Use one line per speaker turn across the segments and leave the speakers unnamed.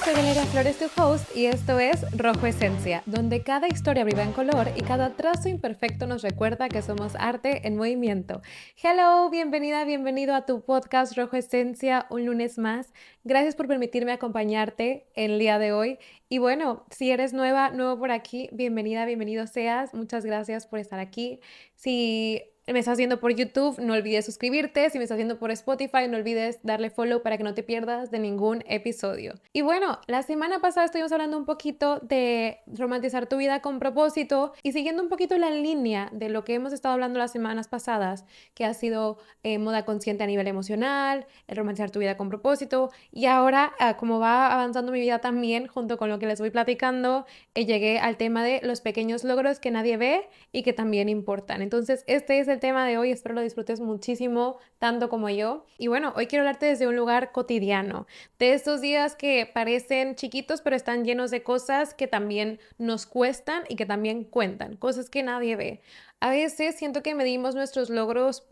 soy Valeria Flores, tu host, y esto es Rojo Esencia, donde cada historia vive en color y cada trazo imperfecto nos recuerda que somos arte en movimiento. Hello, bienvenida, bienvenido a tu podcast Rojo Esencia, un lunes más. Gracias por permitirme acompañarte el día de hoy. Y bueno, si eres nuevo por aquí, bienvenida, bienvenido seas. Muchas gracias por estar aquí. Si me estás viendo por YouTube, no olvides suscribirte. Si me estás viendo por Spotify, no olvides darle follow para que no te pierdas de ningún episodio. Y bueno, la semana pasada estuvimos hablando un poquito de romantizar tu vida con propósito y siguiendo un poquito la línea de lo que hemos estado hablando las semanas pasadas, que ha sido moda consciente a nivel emocional, el romantizar tu vida con propósito. Y ahora, como va avanzando mi vida también, junto con lo que les voy platicando, llegué al tema de los pequeños logros que nadie ve y que también importan. Entonces, este es el tema de hoy, espero lo disfrutes muchísimo, tanto como yo. Y bueno, hoy quiero hablarte desde un lugar cotidiano, de estos días que parecen chiquitos, pero están llenos de cosas que también nos cuestan y que también cuentan, cosas que nadie ve. A veces siento que medimos nuestros logros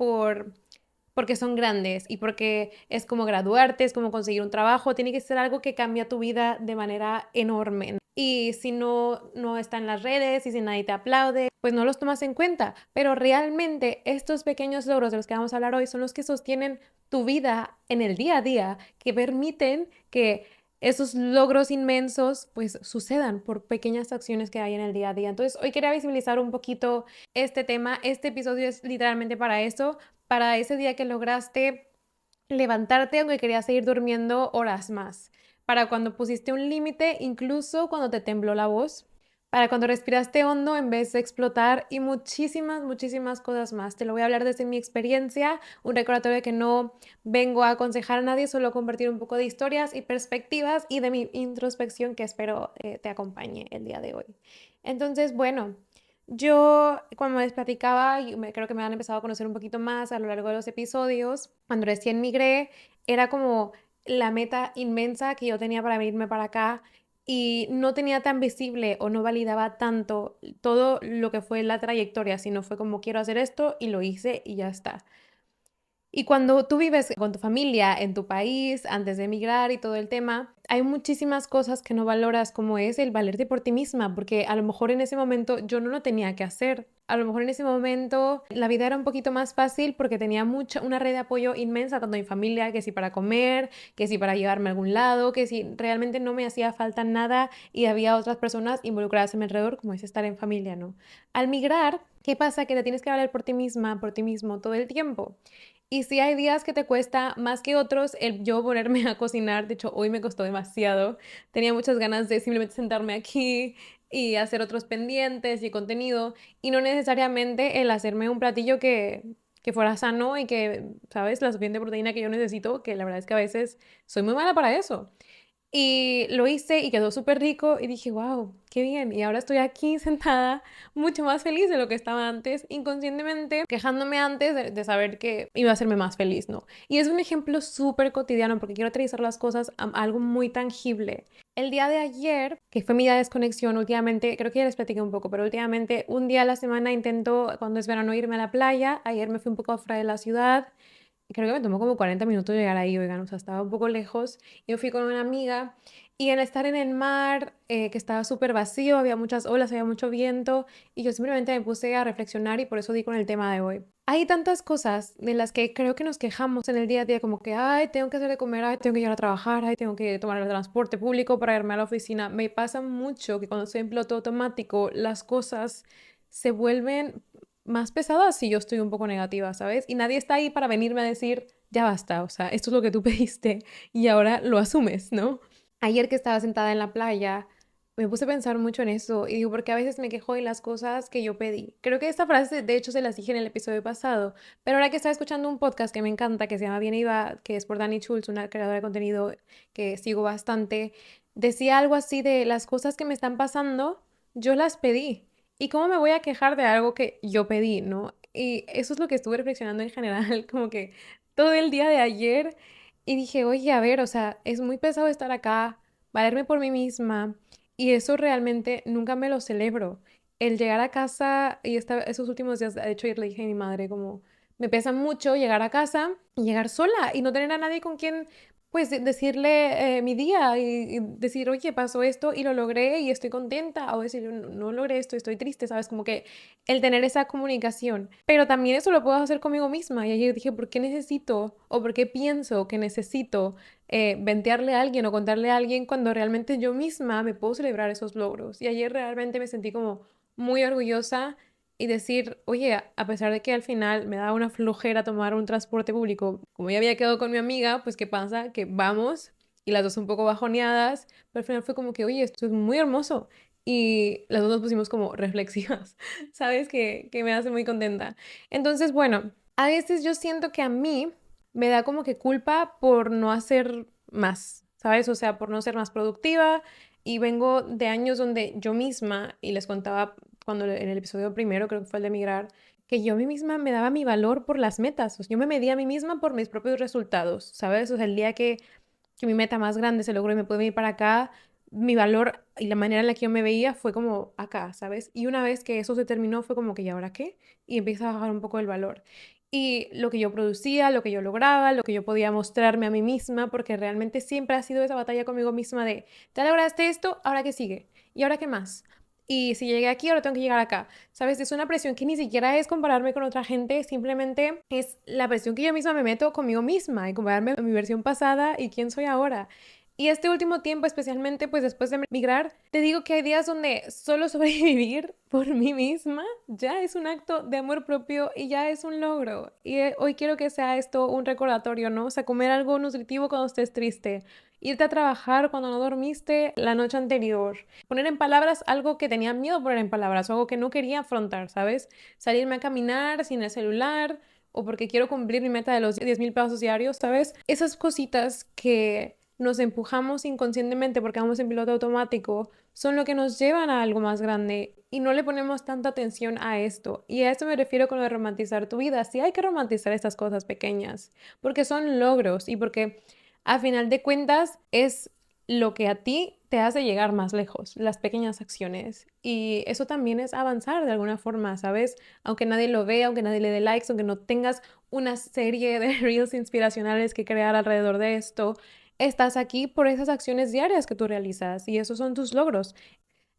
porque son grandes y porque es como graduarte, es como conseguir un trabajo, tiene que ser algo que cambia tu vida de manera enorme. Y si no está en las redes y si nadie te aplaude, pues no los tomas en cuenta. Pero realmente estos pequeños logros de los que vamos a hablar hoy son los que sostienen tu vida en el día a día, que permiten que esos logros inmensos pues sucedan por pequeñas acciones que hay en el día a día. Entonces hoy quería visibilizar un poquito este tema. Este episodio es literalmente para eso, para ese día que lograste levantarte aunque querías seguir durmiendo horas más, para cuando pusiste un límite, incluso cuando te tembló la voz, para cuando respiraste hondo en vez de explotar y muchísimas, muchísimas cosas más. Te lo voy a hablar desde mi experiencia, un recordatorio de que no vengo a aconsejar a nadie, solo a compartir un poco de historias y perspectivas y de mi introspección que espero te acompañe el día de hoy. Entonces, bueno, yo, como les platicaba, y creo que me han empezado a conocer un poquito más a lo largo de los episodios, cuando recién migré, era como la meta inmensa que yo tenía para venirme para acá y no tenía tan visible o no validaba tanto todo lo que fue la trayectoria, sino fue como quiero hacer esto y lo hice y ya está. Y cuando tú vives con tu familia en tu país, antes de emigrar y todo el tema, hay muchísimas cosas que no valoras, como es el valerte por ti misma, porque a lo mejor en ese momento yo no lo tenía que hacer. A lo mejor en ese momento la vida era un poquito más fácil porque tenía una red de apoyo inmensa, tanto en mi familia, que si para comer, que si para llevarme a algún lado, que si realmente no me hacía falta nada y había otras personas involucradas a mi alrededor, como es estar en familia, ¿no? Al migrar, ¿qué pasa? Que te tienes que valer por ti misma, por ti mismo todo el tiempo. Y sí hay días que te cuesta más que otros el yo ponerme a cocinar. De hecho, hoy me costó demasiado. Tenía muchas ganas de simplemente sentarme aquí y hacer otros pendientes y contenido. Y no necesariamente el hacerme un platillo que fuera sano y que, ¿sabes? La suficiente proteína que yo necesito, que la verdad es que a veces soy muy mala para eso. Y lo hice y quedó súper rico y dije, wow, qué bien. Y ahora estoy aquí sentada, mucho más feliz de lo que estaba antes, inconscientemente quejándome antes de saber que iba a hacerme más feliz, ¿no? Y es un ejemplo súper cotidiano porque quiero aterrizar las cosas a algo muy tangible. El día de ayer, que fue mi día de desconexión, últimamente, creo que ya les platiqué un poco, pero últimamente un día a la semana intento, cuando es verano, irme a la playa. Ayer me fui un poco afuera de la ciudad. Creo que me tomó como 40 minutos llegar ahí, oigan, o sea, estaba un poco lejos. Yo fui con una amiga y al estar en el mar, que estaba súper vacío, había muchas olas, había mucho viento, y yo simplemente me puse a reflexionar y por eso di con el tema de hoy. Hay tantas cosas de las que creo que nos quejamos en el día a día, como que, ay, tengo que hacer de comer, ay, tengo que llegar a trabajar, ay, tengo que tomar el transporte público para irme a la oficina. Me pasa mucho que cuando estoy en piloto automático, las cosas se vuelven más pesadas si yo estoy un poco negativa, ¿sabes? Y nadie está ahí para venirme a decir, ya basta, o sea, esto es lo que tú pediste y ahora lo asumes, ¿no? Ayer que estaba sentada en la playa, me puse a pensar mucho en eso y digo, porque a veces me quejo de las cosas que yo pedí. Creo que esta frase, de hecho, se las dije en el episodio pasado, pero ahora que estaba escuchando un podcast que me encanta, que se llama Bien y Va, que es por Dani Schultz, una creadora de contenido que sigo bastante, decía algo así de las cosas que me están pasando, yo las pedí. ¿Y cómo me voy a quejar de algo que yo pedí, no? Y eso es lo que estuve reflexionando en general, como que todo el día de ayer y dije, oye, a ver, o sea, es muy pesado estar acá, valerme por mí misma y eso realmente nunca me lo celebro. El llegar a casa y esos últimos días, de hecho ayer le dije a mi madre como, me pesa mucho llegar a casa y llegar sola y no tener a nadie con quien pues decirle mi día y decir, oye, pasó esto y lo logré y estoy contenta, o decir, no, no logré esto, estoy triste, ¿sabes? Como que el tener esa comunicación. Pero también eso lo puedo hacer conmigo misma. Y ayer dije, ¿por qué necesito o por qué pienso que necesito ventearle a alguien o contarle a alguien cuando realmente yo misma me puedo celebrar esos logros? Y ayer realmente me sentí como muy orgullosa y decir, oye, a pesar de que al final me daba una flojera tomar un transporte público, como ya había quedado con mi amiga, pues ¿qué pasa? Que vamos y las dos un poco bajoneadas, pero al final fue como que, oye, esto es muy hermoso. Y las dos nos pusimos como reflexivas, ¿sabes? Que me hace muy contenta. Entonces, bueno, a veces yo siento que a mí me da como que culpa por no hacer más, ¿sabes? O sea, por no ser más productiva. Y vengo de años donde yo misma, y les contaba cuando en el episodio primero, creo que fue el de migrar, que yo a mí misma me daba mi valor por las metas. O sea, yo me medía a mí misma por mis propios resultados, ¿sabes? O sea, el día que mi meta más grande se logró y me pude venir para acá, mi valor y la manera en la que yo me veía fue como acá, ¿sabes? Y una vez que eso se terminó fue como que, ¿y ahora qué? Y empieza a bajar un poco el valor. Y lo que yo producía, lo que yo lograba, lo que yo podía mostrarme a mí misma, porque realmente siempre ha sido esa batalla conmigo misma de, ¿te lograste esto? ¿Ahora qué sigue? ¿Y ahora qué más? Y si llegué aquí, ahora tengo que llegar acá. ¿Sabes? Es una presión que ni siquiera es compararme con otra gente, simplemente es la presión que yo misma me meto conmigo misma y compararme con mi versión pasada y quién soy ahora. Y este último tiempo, especialmente pues después de migrar, te digo que hay días donde solo sobrevivir por mí misma ya es un acto de amor propio y ya es un logro. Y hoy quiero que sea esto un recordatorio, ¿no? O sea, comer algo nutritivo cuando estés triste, irte a trabajar cuando no dormiste la noche anterior, poner en palabras algo que tenía miedo poner en palabras o algo que no quería afrontar, ¿sabes? Salirme a caminar sin el celular o porque quiero cumplir mi meta de los 10,000 pasos diarios, ¿sabes? Esas cositas que nos empujamos inconscientemente porque vamos en piloto automático son lo que nos llevan a algo más grande y no le ponemos tanta atención a esto. Y a eso me refiero con lo de romantizar tu vida. Sí hay que romantizar estas cosas pequeñas porque son logros y porque a final de cuentas es lo que a ti te hace llegar más lejos, las pequeñas acciones. Y eso también es avanzar de alguna forma, ¿sabes? Aunque nadie lo vea, aunque nadie le dé likes, aunque no tengas una serie de reels inspiracionales que crear alrededor de esto, estás aquí por esas acciones diarias que tú realizas y esos son tus logros.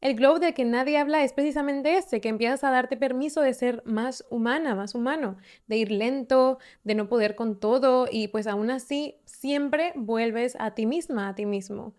El glow del que nadie habla es precisamente este, que empiezas a darte permiso de ser más humana, más humano, de ir lento, de no poder con todo y pues aún así siempre vuelves a ti misma, a ti mismo.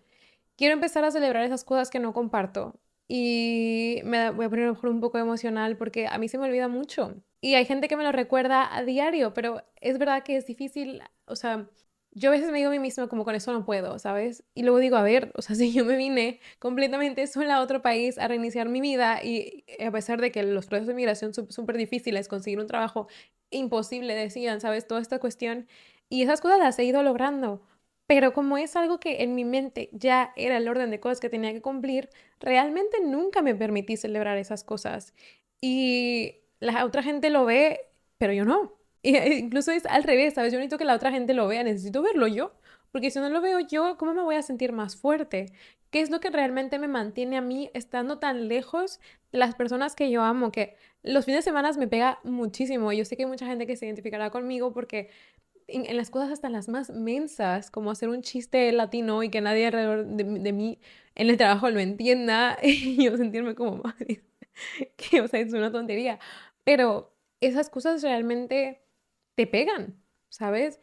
Quiero empezar a celebrar esas cosas que no comparto y voy a poner a lo mejor un poco emocional porque a mí se me olvida mucho y hay gente que me lo recuerda a diario, pero es verdad que es difícil, o sea, yo a veces me digo a mí misma como con eso no puedo, ¿sabes? Y luego digo, a ver, o sea, si yo me vine completamente sola a otro país a reiniciar mi vida y a pesar de que los procesos de migración son súper difíciles, conseguir un trabajo imposible, decían, ¿sabes? Toda esta cuestión y esas cosas las he ido logrando. Pero como es algo que en mi mente ya era el orden de cosas que tenía que cumplir, realmente nunca me permití celebrar esas cosas. Y la otra gente lo ve, pero yo no. Y, incluso es al revés, ¿sabes? Yo necesito que la otra gente lo vea, necesito verlo yo. Porque si no lo veo yo, ¿cómo me voy a sentir más fuerte? ¿Qué es lo que realmente me mantiene a mí estando tan lejos de las personas que yo amo? Que los fines de semana me pega muchísimo. Yo sé que hay mucha gente que se identificará conmigo porque en las cosas hasta las más mensas, como hacer un chiste latino y que nadie alrededor de mí en el trabajo lo entienda y yo sentirme como madre, que o sea, es una tontería. Pero esas cosas realmente te pegan, ¿sabes?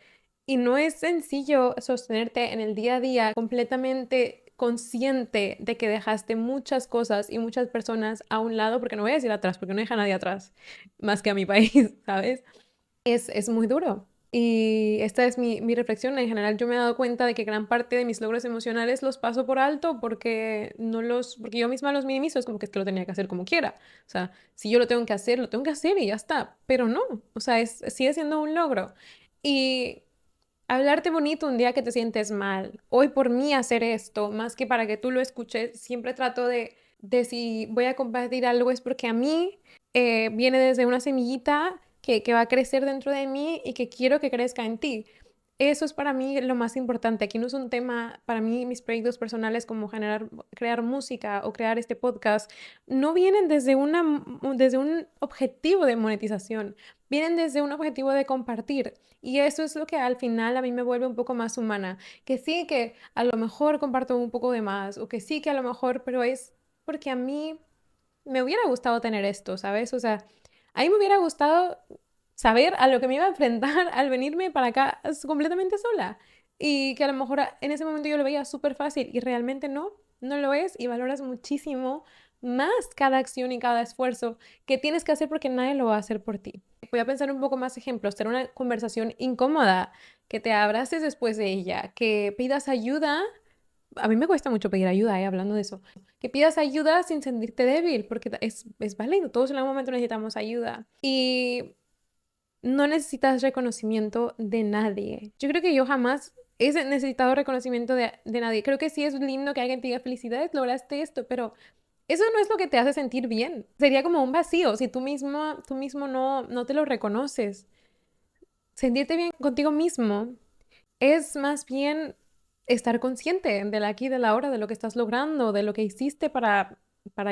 Y no es sencillo sostenerte en el día a día completamente consciente de que dejaste muchas cosas y muchas personas a un lado, porque no voy a decir atrás, porque no deja a nadie atrás, más que a mi país, ¿sabes? Es muy duro. Y esta es mi reflexión. En general, yo me he dado cuenta de que gran parte de mis logros emocionales los paso por alto porque no los, porque yo misma los minimizo. Es como que es que lo tenía que hacer como quiera. O sea, si yo lo tengo que hacer, lo tengo que hacer y ya está. Pero no, o sea, sigue siendo un logro. Y hablarte bonito un día que te sientes mal. Hoy por mí hacer esto, más que para que tú lo escuches, siempre trato de si voy a compartir algo es porque a mí viene desde una semillita que va a crecer dentro de mí y que quiero que crezca en ti. Eso es para mí lo más importante. Aquí no es un tema, para mí, mis proyectos personales como crear música o crear este podcast, no vienen desde un objetivo de monetización, vienen desde un objetivo de compartir. Y eso es lo que al final a mí me vuelve un poco más humana. Que sí que a lo mejor comparto un poco de más, o que sí que a lo mejor, pero es porque a mí me hubiera gustado tener esto, ¿sabes? O sea, a mí me hubiera gustado saber a lo que me iba a enfrentar al venirme para acá completamente sola. Y que a lo mejor en ese momento yo lo veía súper fácil y realmente no lo es y valoras muchísimo más cada acción y cada esfuerzo que tienes que hacer porque nadie lo va a hacer por ti. Voy a pensar un poco más ejemplos, tener una conversación incómoda, que te abraces después de ella, que pidas ayuda. A mí me cuesta mucho pedir ayuda, hablando de eso. Que pidas ayuda sin sentirte débil, porque es válido, todos en algún momento necesitamos ayuda. Y no necesitas reconocimiento de nadie. Yo creo que yo jamás he necesitado reconocimiento de nadie. Creo que sí es lindo que alguien te diga felicidades, lograste esto, pero eso no es lo que te hace sentir bien. Sería como un vacío si tú mismo no te lo reconoces. Sentirte bien contigo mismo es más bien estar consciente del aquí, de la hora, de lo que estás logrando, de lo que hiciste para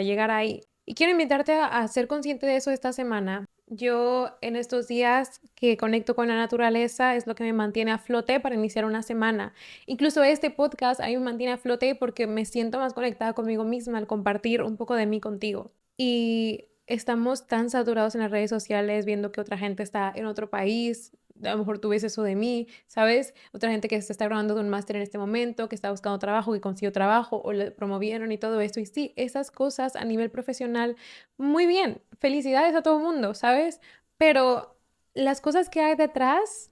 llegar ahí. Y quiero invitarte a ser consciente de eso esta semana. Yo en estos días que conecto con la naturaleza es lo que me mantiene a flote para iniciar una semana. Incluso este podcast a mí me mantiene a flote porque me siento más conectada conmigo misma al compartir un poco de mí contigo. Y estamos tan saturados en las redes sociales viendo que otra gente está en otro país. A lo mejor tú ves eso de mí, ¿sabes? Otra gente que se está graduando de un máster en este momento, que está buscando trabajo, que consiguió trabajo o le promovieron y todo esto. Y sí, esas cosas a nivel profesional, muy bien, felicidades a todo el mundo, ¿sabes? Pero las cosas que hay detrás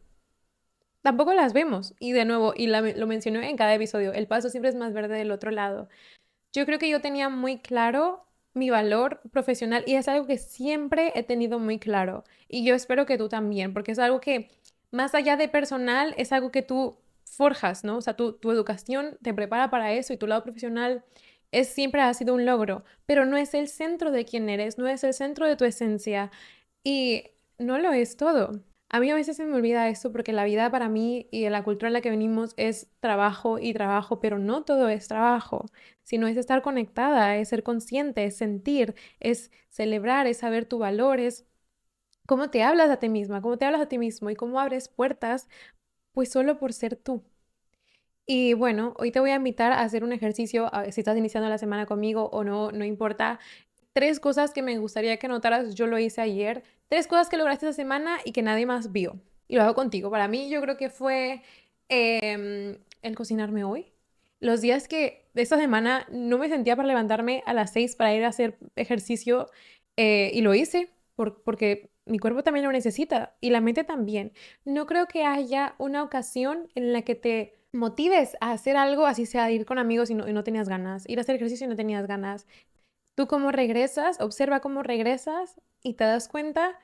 tampoco las vemos. Y de nuevo, lo mencioné en cada episodio, el paso siempre es más verde del otro lado. Yo creo que yo tenía muy claro mi valor profesional y es algo que siempre he tenido muy claro. Y yo espero que tú también, porque es algo que más allá de personal, es algo que tú forjas, ¿no? O sea, tu educación te prepara para eso y tu lado profesional siempre ha sido un logro, pero no es el centro de quién eres, no es el centro de tu esencia y no lo es todo. A mí a veces se me olvida esto porque la vida para mí y en la cultura en la que venimos es trabajo y trabajo, pero no todo es trabajo, sino es estar conectada, es ser consciente, es sentir, es celebrar, es saber tu valor, es cómo te hablas a ti misma, cómo te hablas a ti mismo y cómo abres puertas, pues solo por ser tú. Y bueno, hoy te voy a invitar a hacer un ejercicio, si estás iniciando la semana conmigo o no, no importa. Tres cosas que me gustaría que notaras, yo lo hice ayer. Tres cosas que lograste esta semana y que nadie más vio. Y lo hago contigo. Para mí yo creo que fue el cocinarme hoy. Los días que de esta semana no me sentía para levantarme a las 6 para ir a hacer ejercicio y lo hice porque mi cuerpo también lo necesita y la mente también. No creo que haya una ocasión en la que te motives a hacer algo, así sea ir con amigos y no tenías ganas, ir a hacer ejercicio y no tenías ganas. Tú cómo regresas, observa cómo regresas y te das cuenta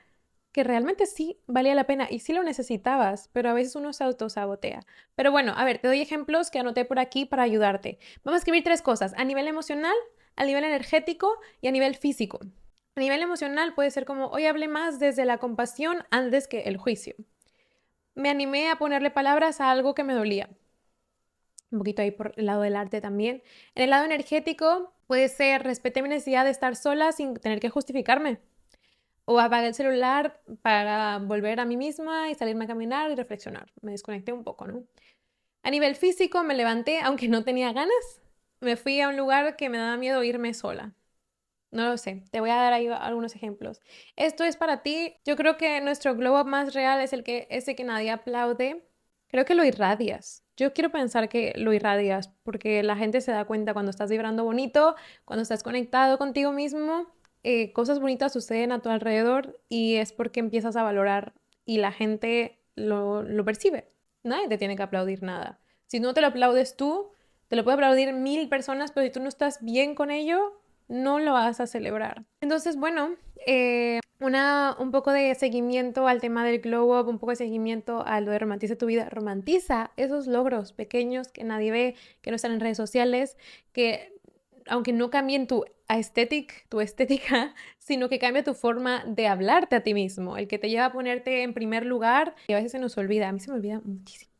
que realmente sí valía la pena y sí lo necesitabas, pero a veces uno se autosabotea. Pero bueno, a ver, te doy ejemplos que anoté por aquí para ayudarte. Vamos a escribir tres cosas, a nivel emocional, a nivel energético y a nivel físico. A nivel emocional puede ser como, hoy hablé más desde la compasión antes que el juicio. Me animé a ponerle palabras a algo que me dolía. Un poquito ahí por el lado del arte también. En el lado energético puede ser, respeté mi necesidad de estar sola sin tener que justificarme. O apagué el celular para volver a mí misma y salirme a caminar y reflexionar. Me desconecté un poco, ¿no? A nivel físico me levanté, aunque no tenía ganas. Me fui a un lugar que me daba miedo irme sola. No lo sé, te voy a dar ahí algunos ejemplos. Esto es para ti. Yo creo que nuestro glow up más real es ese que nadie aplaude. Creo que lo irradias. Yo quiero pensar que lo irradias porque la gente se da cuenta cuando estás vibrando bonito, cuando estás conectado contigo mismo, cosas bonitas suceden a tu alrededor y es porque empiezas a valorar y la gente lo percibe. Nadie te tiene que aplaudir nada. Si no te lo aplaudes tú, te lo puede aplaudir 1000 personas, pero si tú no estás bien con ello, no lo vas a celebrar. Entonces, bueno, un poco de seguimiento al tema del glow up, un poco de seguimiento a lo de romantiza tu vida. Romantiza esos logros pequeños que nadie ve, que no están en redes sociales, que aunque no cambien tu estética, sino que cambia tu forma de hablarte a ti mismo, el que te lleva a ponerte en primer lugar y a veces se nos olvida, a mí se me olvida muchísimo.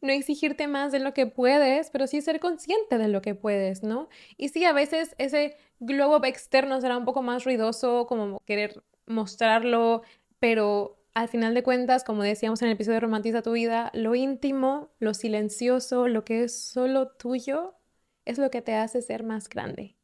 no exigirte más de lo que puedes, pero sí ser consciente de lo que puedes, ¿no? Y sí, a veces ese globo externo será un poco más ruidoso, como querer mostrarlo, pero al final de cuentas, como decíamos en el episodio de Romantiza tu vida, lo íntimo, lo silencioso, lo que es solo tuyo, es lo que te hace ser más grande.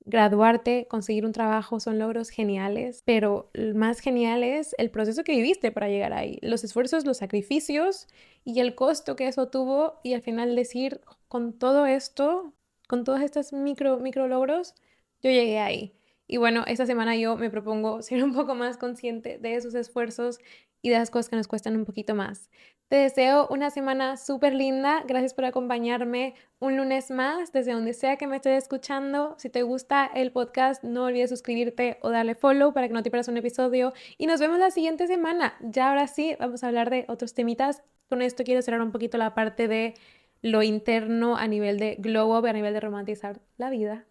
Graduarte, conseguir un trabajo son logros geniales, pero más genial es el proceso que viviste para llegar ahí, los esfuerzos, los sacrificios y el costo que eso tuvo y al final decir, con todo esto, con todos estos micro logros, yo llegué ahí. Y bueno, esta semana yo me propongo ser un poco más consciente de esos esfuerzos y de las cosas que nos cuestan un poquito más. Te deseo una semana súper linda. Gracias por acompañarme un lunes más, desde donde sea que me estés escuchando. Si te gusta el podcast, no olvides suscribirte o darle follow para que no te pierdas un episodio. Y nos vemos la siguiente semana. Ya ahora sí, vamos a hablar de otros temitas. Con esto quiero cerrar un poquito la parte de lo interno a nivel de glow up, a nivel de romantizar la vida.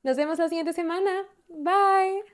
Nos vemos la siguiente semana. Bye.